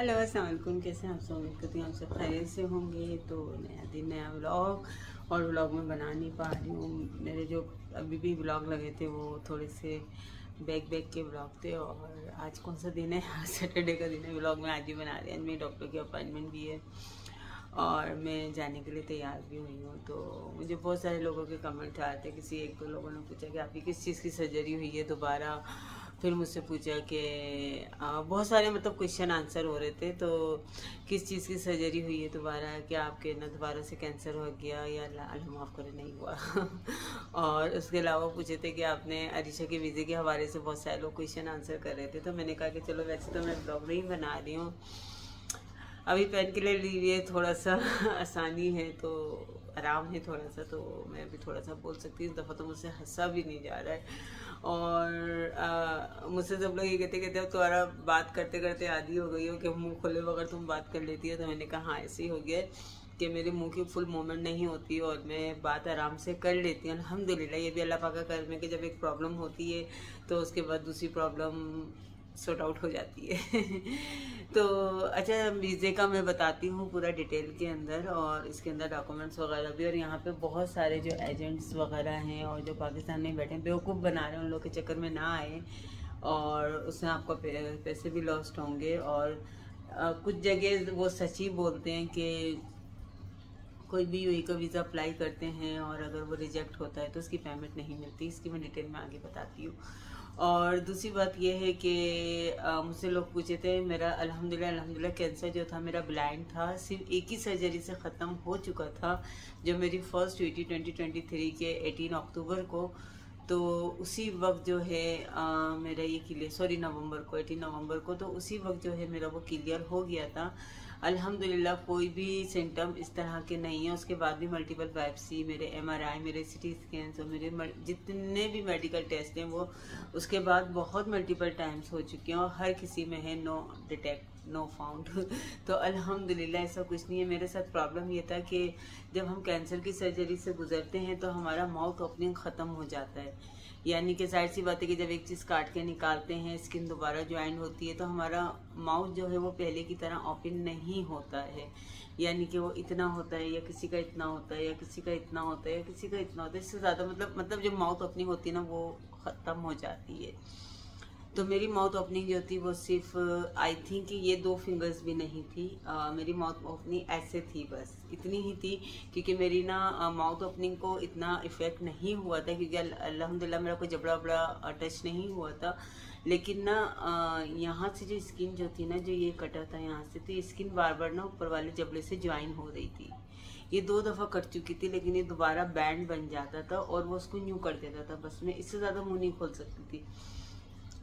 Hello अस्सलाम वालेकुम। कैसे हैं आप सब? उम्मीद करती हूँ आप सब खैरियत से होंगे। तो नया दिन नया व्लॉग, और व्लॉग में बना नहीं पा रही हूँ। मेरे जो अभी भी व्लॉग लगे थे वो थोड़े से बैक के व्लॉग थे। और आज कौन सा दिन है? आज सैटरडे का दिन है। व्लॉग में आज ही बना रही हूँ। मेरी डॉक्टर की अपॉइंटमेंट भी है और मैं जाने के लिए तैयार भी हुई हूँ। तो मुझे बहुत सारे लोगों के कमेंट आए थे। किसी एक दो लोगों ने पूछा कि आपकी किस चीज़ की सर्जरी हुई है दोबारा। फिर मुझसे पूछा कि बहुत सारे मतलब क्वेश्चन आंसर हो रहे थे। तो किस चीज़ की सर्जरी हुई है दोबारा, क्या आपके ना दोबारा से कैंसर हो गया या अल्लाह माफ़ करे नहीं हुआ। और उसके अलावा पूछे थे कि आपने अरीशा के वीज़े के हवाले से बहुत सारे लोग क्वेश्चन आंसर कर रहे थे। तो मैंने कहा कि चलो वैसे तो मैं ब्लॉग नहीं बना रही हूँ, अभी पेन के लिए थोड़ा सा आसानी है, तो आराम है थोड़ा सा, तो मैं भी थोड़ा सा बोल सकती हूँ। इस दफ़ा तो मुझसे हंसा भी नहीं जा रहा है। और मुझसे सब लोग ये कहते अब तुम्हारा बात करते करते आदी हो गई हो कि मुंह खोले बगैर तुम बात कर लेती है। तो मैंने कहा हाँ, ऐसे ही हो गया कि मेरे मुंह की फुल मूवमेंट नहीं होती और मैं बात आराम से कर लेती हूँ अल्हम्दुलिल्लाह। ये भी अल्लाह पाक का कर्म है कि जब एक प्रॉब्लम होती है तो उसके बाद दूसरी प्रॉब्लम सॉर्ट आउट हो जाती है। तो अच्छा, वीज़े का मैं बताती हूँ पूरा डिटेल के अंदर, और इसके अंदर डॉक्यूमेंट्स वगैरह भी। और यहाँ पे बहुत सारे जो एजेंट्स वगैरह हैं और जो पाकिस्तान में बैठे हैं बेवकूफ़ बना रहे हैं, उन लोग के चक्कर में ना आए और उसमें आपको पैसे भी लॉस्ट होंगे। और कुछ जगह वो सच ही बोलते हैं कि कोई भी यूएई का वीज़ा अप्लाई करते हैं और अगर वो रिजेक्ट होता है तो उसकी पेमेंट नहीं मिलती। इसकी मैं डिटेल में आगे बताती हूँ। और दूसरी बात यह है कि मुझसे लोग पूछे थे, मेरा अल्हम्दुलिल्लाह कैंसर जो था मेरा ब्लाइंड था, सिर्फ एक ही सर्जरी से ख़त्म हो चुका था, जो मेरी फर्स्ट हुई थी 2023 के 18 अक्टूबर को। तो उसी वक्त जो है मेरा ये क्लियर, सॉरी नवंबर को, 18 नवंबर को, तो उसी वक्त जो है मेरा वो क्लियर हो गया था अल्हम्दुलिल्लाह। कोई भी सिम्टम इस तरह के नहीं है। उसके बाद भी मल्टीपल बायोप्सी, मेरे एमआरआई, मेरे सिटी स्कैन और मेरे जितने भी मेडिकल टेस्ट हैं वो उसके बाद बहुत मल्टीपल टाइम्स हो चुके हैं और हर किसी में है नो डिटेक्ट, नो फाउंड। तो अल्हम्दुलिल्लाह ऐसा कुछ नहीं है। मेरे साथ प्रॉब्लम ये था कि जब हम कैंसर की सर्जरी से गुजरते हैं तो हमारा माउथ ओपनिंग ख़त्म हो जाता है। यानी कि जाहिर सी बात है कि जब एक चीज़ काट के निकालते हैं, स्किन दोबारा ज्वाइन होती है, तो हमारा माउथ जो है वो पहले की तरह ओपन नहीं होता है। यानी कि वो इतना होता है या किसी का इतना होता है या किसी का इतना होता है या किसी का इतना होता है, इससे ज़्यादा मतलब जो माउथ ओपनिंग होती है ना वो ख़त्म हो जाती है। तो मेरी माउथ ओपनिंग जो थी वो सिर्फ आई थिंक कि ये 2 फिंगर्स भी नहीं थी। मेरी माउथ ओपनिंग ऐसे थी, बस इतनी ही थी। क्योंकि मेरी ना माउथ ओपनिंग को इतना इफेक्ट नहीं हुआ था, क्योंकि अल्हम्दुलिल्लाह मेरा कोई जबड़ा वबड़ा टच नहीं हुआ था। लेकिन ना यहाँ से जो स्किन जो थी ना, जो ये कटा था यहाँ से, तो ये स्किन बार बार ना ऊपर वाले जबड़े से ज्वाइन हो रही थी। ये 2 दफ़ा कट चुकी थी, लेकिन ये दोबारा बैंड बन जाता था और वो उसको न्यू कर देता था। बस मैं इससे ज़्यादा मुँह नहीं खोल सकती थी।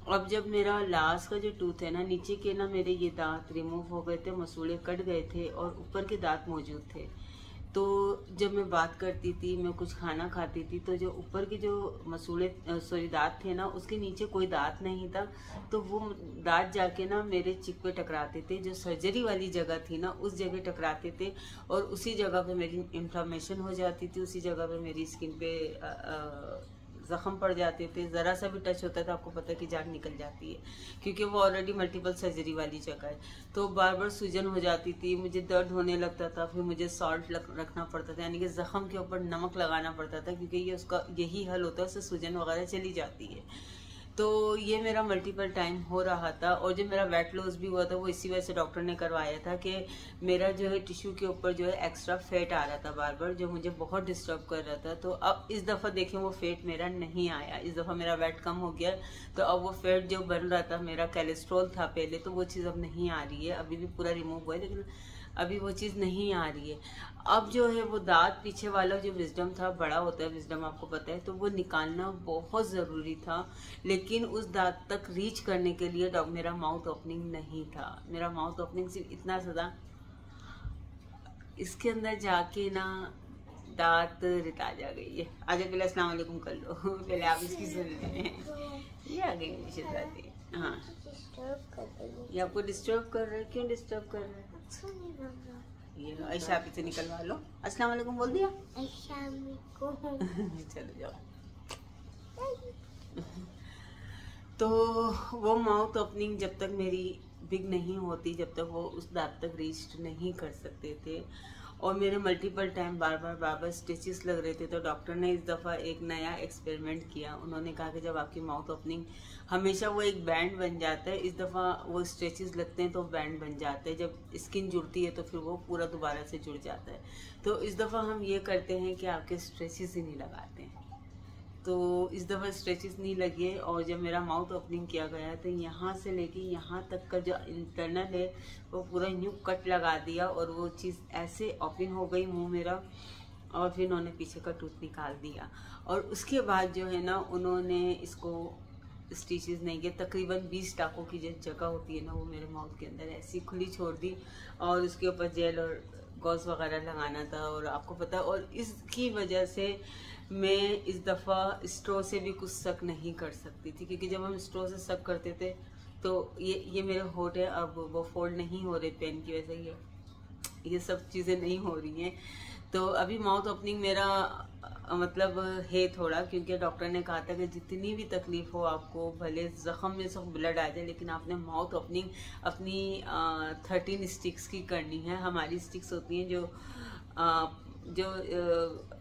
अब जब मेरा लास्ट का जो टूथ है ना, नीचे के ना मेरे ये दांत रिमूव हो गए थे, मसूड़े कट गए थे और ऊपर के दांत मौजूद थे। तो जब मैं बात करती थी, मैं कुछ खाना खाती थी, तो जो ऊपर के जो मसूड़े सॉरी दांत थे ना, उसके नीचे कोई दांत नहीं था। तो वो दांत जाके ना मेरे चिक पे टकराते थे, जो सर्जरी वाली जगह थी ना उस जगह टकराते थे और उसी जगह पे मेरी इन्फ्लामेशन हो जाती थी, उसी जगह पे मेरी स्किन पे ज़ख़म पड़ जाते थे। ज़रा सा भी टच होता था आपको पता है कि जान निकल जाती है, क्योंकि वो ऑलरेडी मल्टीपल सर्जरी वाली जगह है। तो बार बार सूजन हो जाती थी, मुझे दर्द होने लगता था, फिर मुझे सॉल्ट रखना पड़ता था, यानी कि ज़ख़म के ऊपर नमक लगाना पड़ता था, क्योंकि ये उसका यही हल होता है, उससे सूजन वगैरह चली जाती है। तो ये मेरा मल्टीपल टाइम हो रहा था। और जो मेरा वेट लॉस भी हुआ था वो इसी वजह से डॉक्टर ने करवाया था कि मेरा जो है टिश्यू के ऊपर जो है एक्स्ट्रा फैट आ रहा था बार बार, जो मुझे बहुत डिस्टर्ब कर रहा था। तो अब इस दफ़ा देखें वो फैट मेरा नहीं आया, इस दफ़ा मेरा वेट कम हो गया। तो अब वो फैट जो बन रहा था, मेरा कोलेस्ट्रॉल था पहले, तो वो चीज़ अब नहीं आ रही है। अभी भी पूरा रिमूव हुआ है लेकिन अभी वो चीज़ नहीं आ रही है। अब जो है वो दांत पीछे वाला जो विजडम था, बड़ा होता है विजडम आपको पता है, तो वो निकालना बहुत ज़रूरी था। लेकिन उस दांत तक रीच करने के लिए मेरा माउथ ओपनिंग नहीं था। मेरा माउथ ओपनिंग सिर्फ इतना सा था, इसके अंदर जाके ना दांत रिता जा गई है। आजा पहले अस्सलाम वालेकुम कर लो। पहले आप इसकी सुन लें। ये आ गई मेरी शहजादी। हाँ, ये आपको डिस्टर्ब कर रहा है? क्यों डिस्टर्ब कर रहा है? ये लो, ऐशा आप इसे निकलवा लो। अस्सलाम वालेकुम बोल दिया? चलो जाओ। तो वो माउथ ओपनिंग जब तक मेरी बिग नहीं होती जब तक वो उस दांत तक रीच नहीं कर सकते थे। और मेरे मल्टीपल टाइम बार बार स्टिचेस लग रहे थे। तो डॉक्टर ने इस दफ़ा एक नया एक्सपेरिमेंट किया। उन्होंने कहा कि जब आपकी माउथ ओपनिंग हमेशा वो एक बैंड बन जाता है, इस दफ़ा वो स्ट्रेचेस लगते हैं तो बैंड बन जाते हैं। जब स्किन जुड़ती है तो फिर वो पूरा दोबारा से जुड़ जाता है। तो इस दफ़ा हम ये करते हैं कि आपके स्ट्रेचेस ही नहीं लगाते हैं। तो इस दफ़ा स्ट्रेचेस नहीं लगे। और जब मेरा माउथ ओपनिंग किया गया तो यहाँ से लेके यहाँ तक का जो इंटरनल है वो पूरा न्यू कट लगा दिया और वो चीज़ ऐसे ओपन हो गई मुंह मेरा। और फिर उन्होंने पीछे का टूथ निकाल दिया। और उसके बाद जो है ना, उन्होंने इसको स्टिचेस नहीं किए। तकरीबन 20 टाकों की जो जगह होती है ना, वो मेरे माउथ के अंदर ऐसी खुली छोड़ दी। और उसके ऊपर जेल और गॉज वगैरह लगाना था। और आपको पता है, और इसकी वजह से मैं इस दफ़ा स्ट्रो से भी कुछ सक नहीं कर सकती थी, क्योंकि जब हम स्ट्रो से सक करते थे तो ये मेरे होठ है, अब वो फोल्ड नहीं हो रहे पेन की वजह से। ये सब चीज़ें नहीं हो रही हैं। तो अभी माउथ ओपनिंग मेरा मतलब है थोड़ा, क्योंकि डॉक्टर ने कहा था कि जितनी भी तकलीफ हो आपको, भले ज़ख़म में सब ब्लड आ जाए, लेकिन आपने माउथ ओपनिंग अपनी 13 स्टिक्स की करनी है। हमारी स्टिक्स होती हैं जो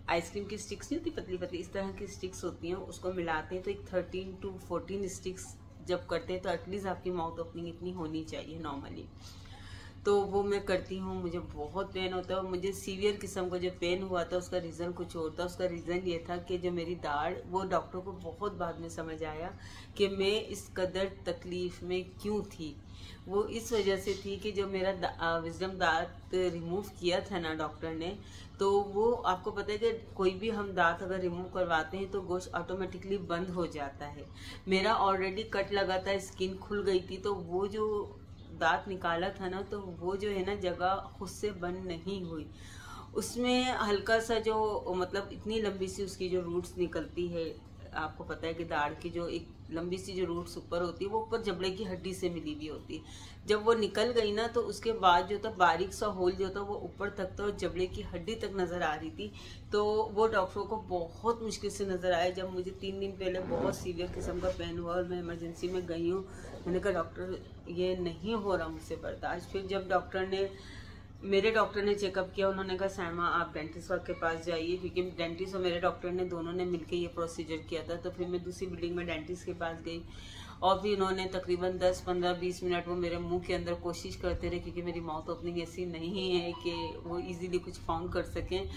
आइसक्रीम की स्टिक्स नहीं होती पतली पतली, इस तरह की स्टिक्स होती हैं, उसको मिलाते हैं तो एक 13 to 14 स्टिक्स जब करते हैं तो एटलीस्ट आपकी माउथ ओपनिंग इतनी होनी चाहिए नॉर्मली। तो वो मैं करती हूँ। मुझे बहुत पेन होता है। मुझे सीवियर किस्म का जो पेन हुआ था उसका रीज़न कुछ और था। उसका रीज़न ये था कि जो मेरी दाढ़, वो डॉक्टर को बहुत बाद में समझ आया कि मैं इस कदर तकलीफ़ में क्यों थी। वो इस वजह से थी कि जो मेरा विजडम दांत रिमूव किया था ना डॉक्टर ने, तो वो आपको पता है कि कोई भी हम दांत अगर रिमूव करवाते हैं तो गोश्त ऑटोमेटिकली बंद हो जाता है। मेरा ऑलरेडी कट लगा था, स्किन खुल गई थी, तो वो जो दांत निकाला था ना, तो वो जो है ना जगह खुद से बंद नहीं हुई। उसमें हल्का सा जो मतलब इतनी लंबी सी उसकी जो रूट्स निकलती है, आपको पता है कि दाढ़ की जो एक लंबी सी जो रूट्स ऊपर होती है वो ऊपर जबड़े की हड्डी से मिली हुई होती है। जब वो निकल गई ना तो उसके बाद जो था बारीक सा होल जो था वो ऊपर तक था और जबड़े की हड्डी तक नज़र आ रही थी। तो वो डॉक्टरों को बहुत मुश्किल से नज़र आया। जब मुझे 3 दिन पहले बहुत सीवियर किस्म का पेन हुआ और मैं इमरजेंसी में गई हूँ, मैंने कहा डॉक्टर ये नहीं हो रहा मुझसे बर्दाश्त। फिर जब मेरे डॉक्टर ने चेकअप किया, उन्होंने कहा सैमा आप डेंटिस्ट के पास जाइए, क्योंकि डेंटिस्ट और मेरे डॉक्टर ने दोनों ने मिलकर ये प्रोसीजर किया था। तो फिर मैं दूसरी बिल्डिंग में डेंटिस्ट के पास गई और फिर उन्होंने तकरीबन 10, 15, 20 मिनट वो मेरे मुंह के अंदर कोशिश करते रहे, क्योंकि मेरी माउथ ओपनिंग ऐसी नहीं है कि वो इजीली कुछ फाउंड कर सकें।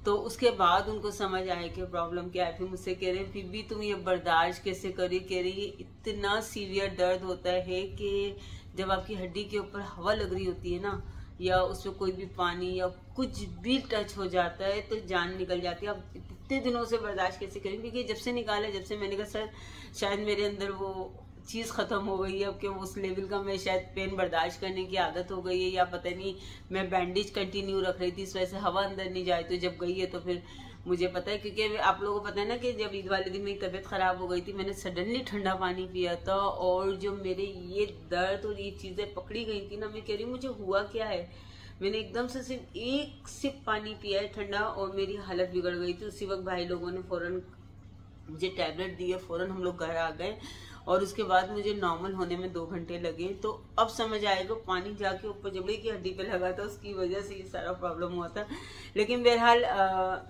तो उसके बाद उनको समझ आया कि प्रॉब्लम क्या है। फिर मुझसे कह रहे हैं फिर भी तुम ये बर्दाश्त कैसे करी। कह रही ये इतना सीवियर दर्द होता है कि जब आपकी हड्डी के ऊपर हवा लग रही होती है ना, या उसमें कोई भी पानी या कुछ भी टच हो जाता है तो जान निकल जाती है। अब इतने दिनों से बर्दाश्त कैसे करें, क्योंकि जब से निकाला, जब से मैंने कहा सर शायद मेरे अंदर वो चीज़ ख़त्म हो गई है, अब कि उस लेवल का मैं शायद पेन बर्दाश्त करने की आदत हो गई है, या पता नहीं मैं बैंडेज कंटिन्यू रख रही थी, इस वजह से हवा अंदर नहीं जाए। तो जब गई है तो फिर मुझे पता है, क्योंकि आप लोगों को पता है ना कि जब ईद वाले दिन मेरी तबीयत ख़राब हो गई थी, मैंने सडनली ठंडा पानी पिया था और जो मेरे ये दर्द और ये चीज़ें पकड़ी गई थी ना, मैं कह रही मुझे हुआ क्या है। मैंने एकदम से सिर्फ एक सिप पानी पिया है ठंडा और मेरी हालत बिगड़ गई थी। उसी वक्त भाई लोगों ने फ़ौरन मुझे टैबलेट दिए, फ़ौरन हम लोग घर आ गए और उसके बाद मुझे नॉर्मल होने में 2 घंटे लगे। तो अब समझ आएगा पानी जाके ऊपर जबड़े की हड्डी पे लगा था, उसकी वजह से ये सारा प्रॉब्लम हुआ था। लेकिन बहरहाल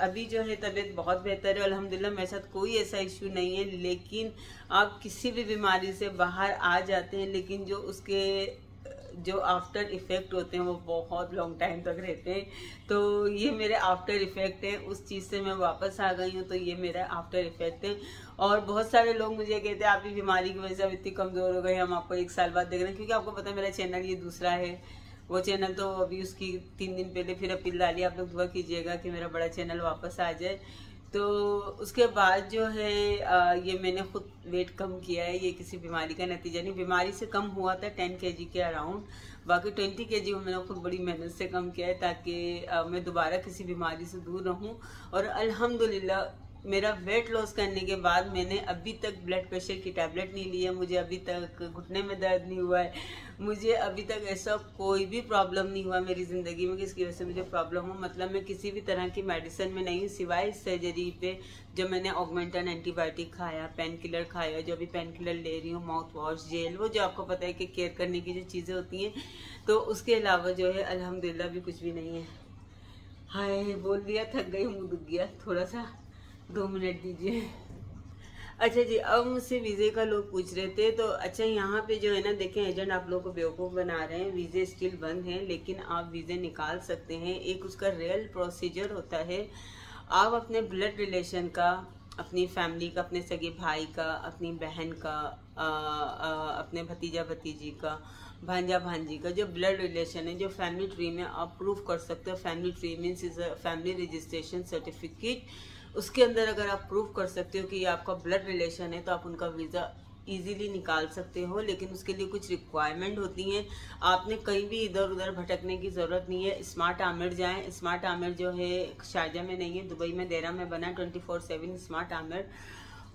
अभी जो है तबीयत बहुत बेहतर है अल्हम्दुलिल्लाह, मेरे साथ कोई ऐसा इशू नहीं है। लेकिन आप किसी भी बीमारी से बाहर आ जाते हैं, लेकिन जो उसके जो आफ्टर इफ़ेक्ट होते हैं वो बहुत लॉन्ग टाइम तक रहते हैं। तो ये मेरे आफ्टर इफ़ेक्ट हैं, उस चीज़ से मैं वापस आ गई हूँ, तो ये मेरा आफ्टर इफ़ेक्ट है। और बहुत सारे लोग मुझे कहते हैं आपकी बीमारी की वजह से अब इतनी कमज़ोर हो गई, हम आपको 1 साल बाद देख रहे हैं। क्योंकि आपको पता है मेरा चैनल ये दूसरा है, वो चैनल तो अभी उसकी 3 दिन पहले फिर अपील डाली। आप लोग दुआ कीजिएगा कि मेरा बड़ा चैनल वापस आ जाए। तो उसके बाद जो है ये मैंने खुद वेट कम किया है, ये किसी बीमारी का नतीजा नहीं। बीमारी से कम हुआ था 10 kg के अराउंड, बाकी 20 kg मैंने खुद बड़ी मेहनत से कम किया है ताकि मैं दोबारा किसी बीमारी से दूर रहूं। और अल्हम्दुलिल्लाह मेरा वेट लॉस करने के बाद मैंने अभी तक ब्लड प्रेशर की टैबलेट नहीं ली है, मुझे अभी तक घुटने में दर्द नहीं हुआ है, मुझे अभी तक ऐसा कोई भी प्रॉब्लम नहीं हुआ मेरी ज़िंदगी में किसकी वजह से मुझे प्रॉब्लम हो। मतलब मैं किसी भी तरह की मेडिसिन में नहीं हूँ, सिवाय इस सर्जरी पे जो मैंने ऑगमेंटन एंटीबायोटिक खाया, पेन किलर खाया, जो अभी पेन किलर ले रही हूँ, माउथ वॉश, जेल, वो जो आपको पता है कि केयर करने की जो चीज़ें होती हैं, तो उसके अलावा जो है अल्हम्दुलिल्लाह भी कुछ भी नहीं है। हाय बोल दिया, थक गई, मुँह दुख गया, थोड़ा सा 2 मिनट दीजिए। अच्छा जी, अब मुझसे वीज़े का लोग पूछ रहे थे, तो अच्छा यहाँ पे जो है ना, देखें एजेंट आप लोगों को बेवकूफ़ बना रहे हैं, वीज़े स्टिल बंद हैं, लेकिन आप वीज़े निकाल सकते हैं। एक उसका रियल प्रोसीजर होता है, आप अपने ब्लड रिलेशन का, अपनी फैमिली का, अपने सगे भाई का, अपनी बहन का, अपने भतीजा भतीजी का, भांजा भांजी का जो ब्लड रिलेशन है, जो फैमिली ट्री में आप प्रूव कर सकते हो। Family tree means is a family registration certificate. उसके अंदर अगर आप प्रूव कर सकते हो कि ये आपका ब्लड रिलेशन है, तो आप उनका वीज़ा इजीली निकाल सकते हो। लेकिन उसके लिए कुछ रिक्वायरमेंट होती हैं, आपने कहीं भी इधर उधर भटकने की ज़रूरत नहीं है। स्मार्ट आमिर जाएं। स्मार्ट आमिर जो है शारजा में नहीं है, दुबई में, देरा में बना 24/7 स्मार्ट आमिर।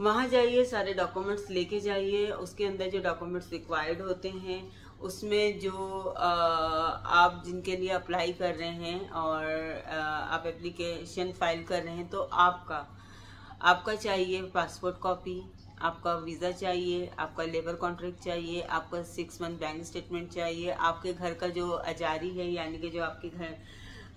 वहाँ जाइए, सारे डॉक्यूमेंट्स लेके जाइए। उसके अंदर जो डॉक्यूमेंट्स रिक्वायर्ड होते हैं, उसमें जो आप जिनके लिए अप्लाई कर रहे हैं और आप एप्लीकेशन फाइल कर रहे हैं, तो आपका चाहिए पासपोर्ट कॉपी, आपका वीज़ा चाहिए, आपका लेबर कॉन्ट्रैक्ट चाहिए, आपका 6 मंथ बैंक स्टेटमेंट चाहिए, आपके घर का जो अजारी है, यानी कि जो आपके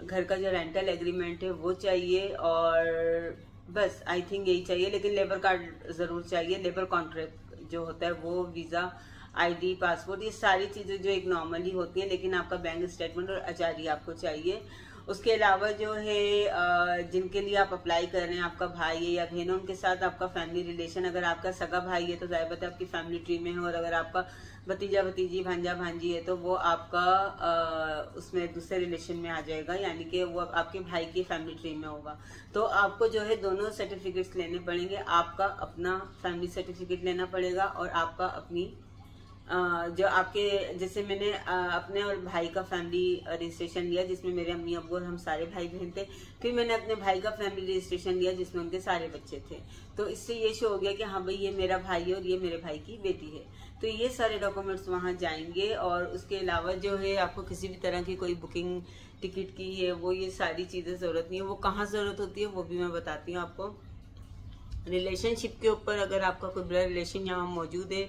घर का जो रेंटल एग्रीमेंट है वो चाहिए, और बस आई थिंक यही चाहिए। लेकिन लेबर कार्ड ज़रूर चाहिए, लेबर कॉन्ट्रैक्ट जो होता है वो, वीज़ा, आईडी, पासपोर्ट, ये सारी चीज़ें जो एक नॉर्मली होती हैं, लेकिन आपका बैंक स्टेटमेंट और अजारी आपको चाहिए। उसके अलावा जो है जिनके लिए आप अप्लाई कर रहे हैं, आपका भाई है या बहन है, उनके साथ आपका फैमिली रिलेशन, अगर आपका सगा भाई है तो जाहिर बात है आपकी फैमिली ट्री में है, और अगर आपका भतीजा भतीजी, भांजा भांजी है तो वो आपका उसमें दूसरे रिलेशन में आ जाएगा, यानी कि वो आपके भाई की फैमिली ट्री में होगा। तो आपको जो है दोनों सर्टिफिकेट्स लेने पड़ेंगे, आपका अपना फैमिली सर्टिफिकेट लेना पड़ेगा, और आपका अपनी जो आपके, जैसे मैंने अपने और भाई का फैमिली रजिस्ट्रेशन लिया जिसमें मेरे अम्मी अब्बू और हम सारे भाई बहन थे। फिर मैंने अपने भाई का फैमिली रजिस्ट्रेशन लिया जिसमें उनके सारे बच्चे थे। तो इससे ये शो हो गया कि हाँ भाई ये मेरा भाई है और ये मेरे भाई की बेटी है। तो ये सारे डॉक्यूमेंट्स वहाँ जाएंगे। और उसके अलावा जो है आपको किसी भी तरह की कोई बुकिंग टिकट की है वो, ये सारी चीज़ें ज़रूरत नहीं है। वो कहाँ ज़रूरत होती है वो भी मैं बताती हूँ आपको। रिलेशनशिप के ऊपर अगर आपका कोई ब्लड रिलेशन यहाँ मौजूद है,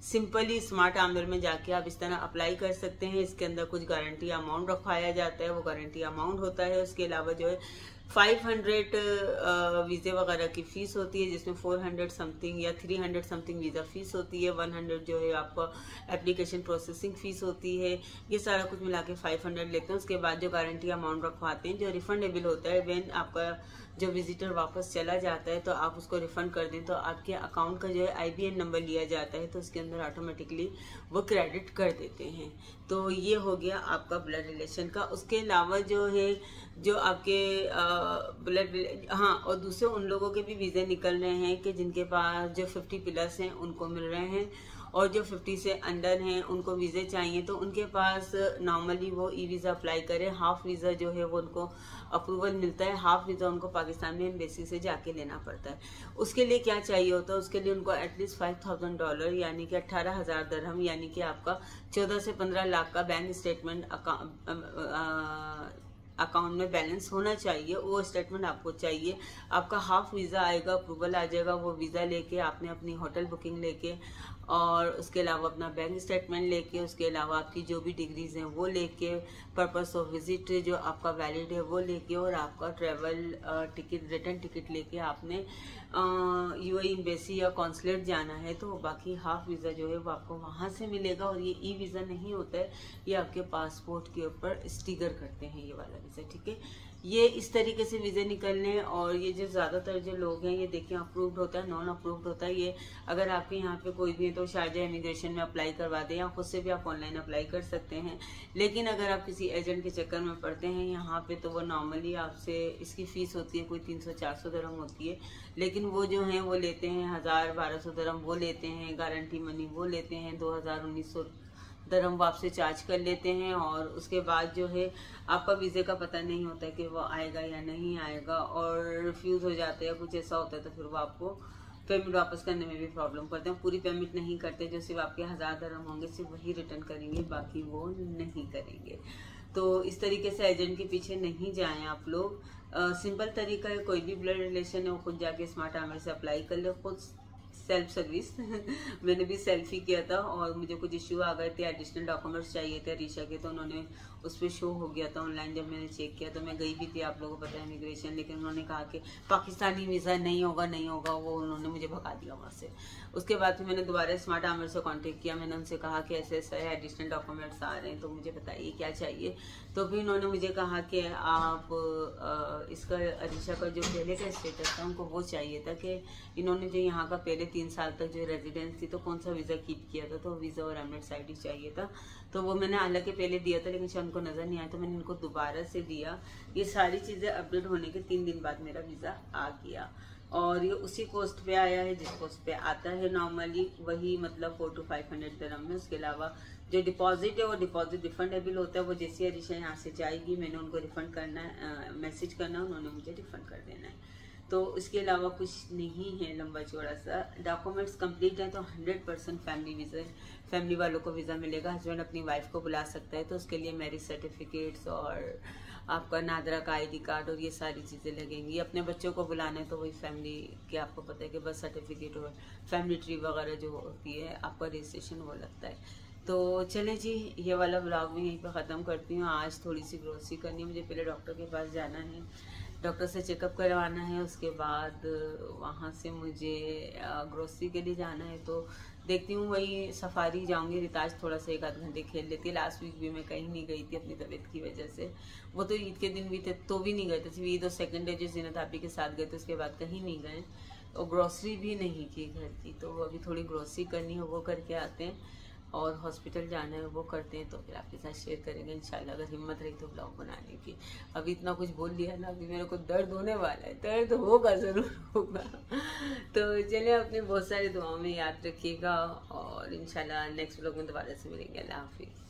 सिंपली स्मार्ट आमिर में जाके आप इस तरह अप्लाई कर सकते हैं। इसके अंदर कुछ गारंटी अमाउंट रखवाया जाता है, वो गारंटी अमाउंट होता है। उसके अलावा जो है 500 वीज़े वगैरह की फ़ीस होती है, जिसमें 400 समथिंग या 300 समथिंग वीज़ा फ़ीस होती है। 100 जो है आपका एप्लीकेशन प्रोसेसिंग फ़ीस होती है। ये सारा कुछ मिला के 500 लेते हैं। उसके बाद जो गारंटी अमाउंट रखवाते हैं, जो रिफंडेबल होता है, व्हेन आपका जो विजिटर वापस चला जाता है तो आप उसको रिफ़ंड कर दें तो आपके अकाउंट का जो है IBN नंबर लिया जाता है, तो उसके अंदर ऑटोमेटिकली वो क्रेडिट कर देते हैं। तो ये हो गया आपका ब्लड रिलेशन का। उसके अलावा जो है जो आपके ब्लड, हाँ, और दूसरे उन लोगों के भी वीज़े निकल रहे हैं कि जिनके पास जो 50 प्लस हैं उनको मिल रहे हैं, और जो 50 से अंडर हैं उनको वीज़े चाहिए तो उनके पास नॉर्मली वो ई-वीज़ा अप्लाई करें। हाफ वीज़ा जो है वो उनको अप्रूवल मिलता है, हाफ वीज़ा उनको पाकिस्तान में एम्बेसी से जाके लेना पड़ता है। उसके लिए क्या चाहिए होता है, उसके लिए उनको एटलीस्ट $5,000 यानी कि 18,000 दिरहम, यानी कि आपका 14 से 15 लाख का बैंक स्टेटमेंट अकाउंट में बैलेंस होना चाहिए। वो स्टेटमेंट आपको चाहिए। आपका हाफ वीज़ा आएगा, अप्रूवल आ जाएगा। वो वीज़ा लेके आपने अपनी होटल बुकिंग लेके, और उसके अलावा अपना बैंक स्टेटमेंट लेके, उसके अलावा आपकी जो भी डिग्रीज हैं वो लेके, पर्पस ऑफ विजिट जो आपका वैलिड है वो लेके, और आपका ट्रैवल टिकट, रिटर्न टिकट लेके आपने UAE एम्बेसी या कॉन्सुलेट जाना है, तो बाकी हाफ वीज़ा जो है वो आपको वहाँ से मिलेगा। और ये ई-वीज़ा नहीं होता है, ये आपके पासपोर्ट के ऊपर स्टिकर करते हैं ये वाला वीज़ा, ठीक है। ये इस तरीके से वीज़े निकलने। और ये जो ज़्यादातर जो लोग हैं ये देखिए अप्रूव्ड होता है, नॉन अप्रूव्ड होता है। ये अगर आपके यहाँ पे कोई भी है तो शारजा इमिग्रेशन में अप्लाई करवा दें, या खुद से भी आप ऑनलाइन अप्लाई कर सकते हैं। लेकिन अगर आप किसी एजेंट के चक्कर में पड़ते हैं यहाँ पे, तो वो नॉर्मली आपसे, इसकी फ़ीस होती है कोई 300-400 दिरहम होती है, लेकिन वो जो हैं वो लेते हैं 1000-1200 दिरहम वो लेते हैं। गारंटी मनी वो लेते हैं 2000-1900 दरहम वो आपसे चार्ज कर लेते हैं। और उसके बाद जो है आपका वीज़े का पता नहीं होता कि वो आएगा या नहीं आएगा, और रिफ्यूज़ हो जाता है या कुछ ऐसा होता है तो फिर वो आपको पेमेंट वापस करने में भी प्रॉब्लम करते हैं। पूरी पेमेंट नहीं करते, जो सिर्फ आपके 1000 दरहम होंगे सिर्फ वही रिटर्न करेंगे, बाकी वो नहीं करेंगे। तो इस तरीके से एजेंट के पीछे नहीं जाएं आप लोग। सिंपल तरीका है, कोई भी ब्लड रिलेशन है वो खुद जाके स्मार्ट आर्मर से अप्लाई कर ले, खुद सेल्फ सर्विस मैंने भी सेल्फी किया था और मुझे कुछ इश्यू आ गए थे, एडिशनल डॉक्यूमेंट्स चाहिए थे रीशा के, तो उन्होंने उस पर शो हो गया था ऑनलाइन। जब मैंने चेक किया तो मैं गई भी थी, आप लोगों को पता है इमिग्रेशन, लेकिन उन्होंने कहा कि पाकिस्तानी वीज़ा नहीं होगा, वो उन्होंने मुझे भगा दिया वहाँ से। उसके बाद फिर मैंने दोबारा स्मार्ट आर्मर से कांटेक्ट किया, मैंने उनसे कहा कि ऐसे ऐसा है, एडिशनल डॉक्यूमेंट्स आ रहे हैं तो मुझे बताइए क्या चाहिए। तो फिर उन्होंने मुझे कहा कि आप इसका रीशा का जो पहले का स्टेटस था उनको वो चाहिए था कि इन्होंने जो यहाँ का पहले 3 साल तक जो रेजिडेंस थी तो कौन सा वीज़ा कीप किया था, तो वीज़ा और एमिरेट्स आईडी चाहिए था। तो वो मैंने हालांकि पहले दिया था लेकिन शायद उनको नज़र नहीं आया, तो मैंने इनको दोबारा से दिया। ये सारी चीज़ें अपडेट होने के 3 दिन बाद मेरा वीज़ा आ गया और ये उसी कोस्ट पे आया है जिस कोस्ट पे आता है नॉर्मली, वही मतलब 400 to 500 दिरहम में। उसके अलावा जो डिपॉजिट है वो डिपॉजिट रिफंडेबल होता है, वो जैसी रीशा यहाँ से जाएगी मैंने उनको रिफंड करना है, मैसेज करना है, उन्होंने मुझे रिफंड कर देना है। तो इसके अलावा कुछ नहीं है लंबा चौड़ा सा। डॉक्यूमेंट्स कंप्लीट हैं तो 100% फैमिली वीज़ा, फैमिली वालों को वीज़ा मिलेगा। हस्बैंड अपनी वाइफ को बुला सकता है, तो उसके लिए मैरिज सर्टिफिकेट्स और आपका नादरा का ID कार्ड और ये सारी चीज़ें लगेंगी। अपने बच्चों को बुलाना है तो वही फैमिली के, आपको पता है कि बर्थ सर्टिफिकेट और फैमिली ट्री वगैरह जो होती है आपका रजिस्ट्रेशन वो लगता है। तो चलें जी, ये वाला ब्लॉग मैं यहीं पर ख़त्म करती हूँ। आज थोड़ी सी ग्रोसरी करनी है मुझे, पहले डॉक्टर के पास जाना है, डॉक्टर से चेकअप करवाना है, उसके बाद वहाँ से मुझे ग्रोसरी के लिए जाना है। तो देखती हूँ वही सफारी जाऊँगी, रिताज थोड़ा सा 1 आध घंटे खेल लेती है। लास्ट वीक भी मैं कहीं नहीं गई थी अपनी तबीयत की वजह से, वो तो ईद के दिन भी थे तो भी नहीं गए थे, सिर्फ ईद और सेकंड डे जो जीनत आपी के साथ गए थे उसके बाद कहीं नहीं गए, और ग्रोसरी भी नहीं की घर की। तो अभी थोड़ी ग्रोसरी करनी है, वो करके आते हैं और हॉस्पिटल जाना है वो करते हैं, तो फिर आपके साथ शेयर करेंगे इंशाल्लाह, अगर हिम्मत रही तो ब्लॉग बनाने की। अभी इतना कुछ बोल लिया ना, अभी मेरे को दर्द होने वाला है, दर्द होगा ज़रूर होगा। तो चलिए अपनी बहुत सारी दुआओं में याद रखिएगा और इंशाल्लाह नेक्स्ट ब्लॉग में दोबारा से मिलेंगे। अल्लाह हाफिज़।